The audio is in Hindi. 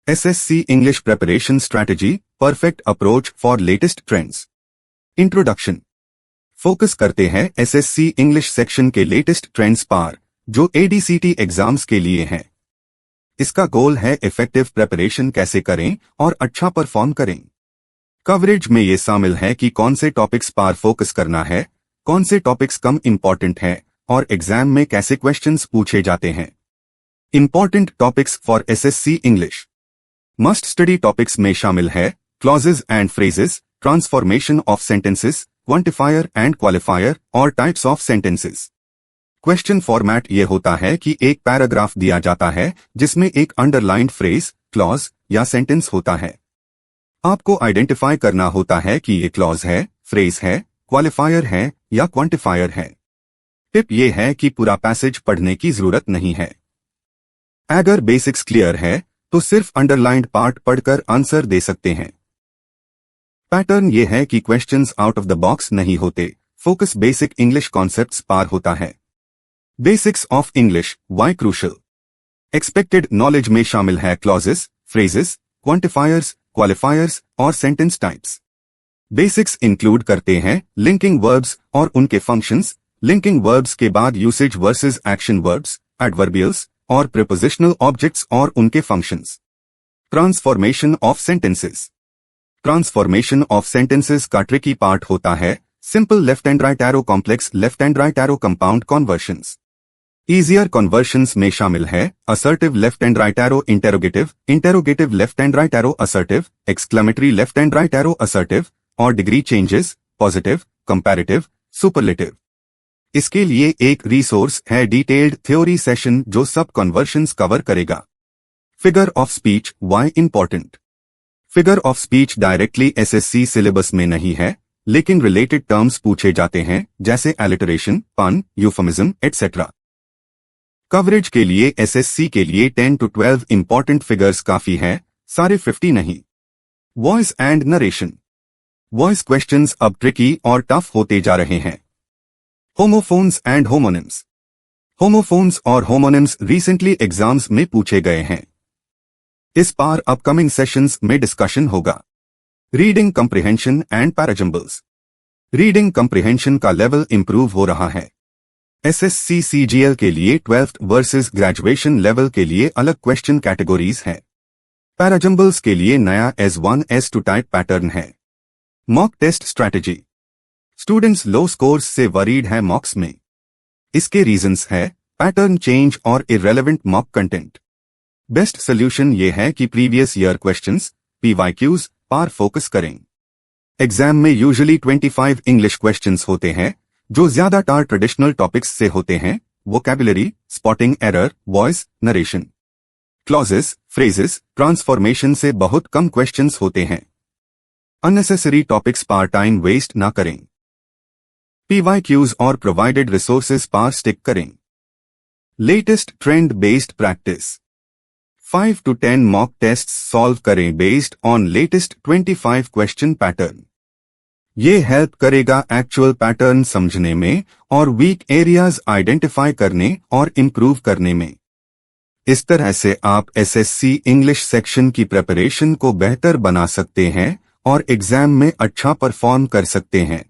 SSC English Preparation Strategy, Perfect Approach for Latest Trends. Introduction. Focus करते हैं SSC इंग्लिश सेक्शन के लेटेस्ट ट्रेंड्स पर, जो ADCT एग्जाम्स के लिए हैं। इसका गोल है इफेक्टिव प्रिपरेशन कैसे करें और अच्छा परफॉर्म करें। कवरेज में ये शामिल है कि कौन से टॉपिक्स पर फोकस करना है, कौन से टॉपिक्स कम इंपॉर्टेंट हैं और एग्जाम में कैसे क्वेश्चंस पूछे जाते हैं। Important topics for SSC English. Must study topics में शामिल है clauses and phrases, transformation of sentences, quantifier and qualifier और types of sentences. Question format ये होता है कि एक पैराग्राफ दिया जाता है जिसमें एक अंडरलाइंड फ्रेज, क्लॉज या सेंटेंस होता है। आपको आइडेंटिफाई करना होता है कि ये क्लॉज है, फ्रेज है, क्वालिफायर है या क्वांटिफायर है। टिप ये है कि पूरा पैसेज पढ़ने की जरूरत नहीं है। अगर बेसिक्स क्लियर है तो सिर्फ अंडरलाइंड पार्ट पढ़कर आंसर दे सकते हैं। पैटर्न ये है कि questions out of the box नहीं होते, फोकस बेसिक इंग्लिश कॉन्सेप्ट्स पर होता है। Basics of English, why crucial. Expected knowledge में शामिल है क्लॉजेस, फ्रेजेस, क्वांटिफायर्स, क्वालिफायर्स और सेंटेंस टाइप्स। बेसिक्स इंक्लूड करते हैं लिंकिंग वर्ब्स और उनके फंक्शंस, लिंकिंग वर्ब्स के बाद usage versus action verbs, adverbials और प्रीपोजिशनल ऑब्जेक्ट्स और उनके functions. Transformation of sentences. Transformation of sentences का ट्रिकी पार्ट होता है simple left and right arrow, complex left and right arrow, compound conversions. Easier conversions में शामिल है assertive left and right arrow, interrogative, interrogative left and right arrow, assertive, exclamatory left and right arrow, assertive और degree changes, positive, comparative, superlative. इसके लिए एक रिसोर्स है डिटेल्ड थ्योरी सेशन जो सब कन्वर्शंस कवर करेगा। Figure of speech, why important. Figure of speech directly SSC syllabus में नहीं है, लेकिन रिलेटेड टर्म्स पूछे जाते हैं जैसे एलिटरेशन, पन, यूफेमिज्म एटसेट्रा। कवरेज के लिए SSC के लिए 10 to 12 इंपॉर्टेंट फिगर्स काफी है, सारे 50 नहीं। Voice and narration. Voice questions अब ट्रिकी और टफ होते जा रहे हैं। Homophones and homonyms. होमोफोन्स और होमोनिम्स रिसेंटली एग्जाम्स में पूछे गए हैं। इस बार अपकमिंग सेशंस में डिस्कशन होगा। Reading कम्प्रिहेंशन and parajumbles. रीडिंग कम्प्रिहेंशन का लेवल इंप्रूव हो रहा है। SSC CGL के लिए 12th वर्सेस ग्रेजुएशन लेवल के लिए अलग क्वेश्चन कैटेगरीज हैं। पैराजम्बल्स के लिए नया S1 S2 टाइप पैटर्न है। Mock test strategy. Students low scores से वरीड है मॉक्स में। इसके रीजंस है पैटर्न चेंज और irrelevant mock content. Best solution ये है कि प्रीवियस ईयर क्वेश्चंस, PYQs पर फोकस करें। एग्जाम में यूजुअली 25 इंग्लिश क्वेश्चंस होते हैं जो ज्यादातर ट्रेडिशनल टॉपिक्स से होते हैं, vocabulary, spotting error, voice, narration. Clauses, phrases, transformation से बहुत कम क्वेश्चंस होते हैं। अननेसेसरी टॉपिक्स पर टाइम वेस्ट ना करें। PYQs और प्रोवाइडेड रिसोर्सेज पर स्टिक करें। Latest trend based practice. 5 to 10 mock test solve करें based on latest 25 question pattern. ये हेल्प करेगा एक्चुअल पैटर्न समझने में और वीक एरियाज आइडेंटिफाई करने और इम्प्रूव करने में। इस तरह से आप SSC इंग्लिश सेक्शन की प्रिपरेशन को बेहतर बना सकते हैं और एग्जाम में अच्छा परफॉर्म कर सकते हैं।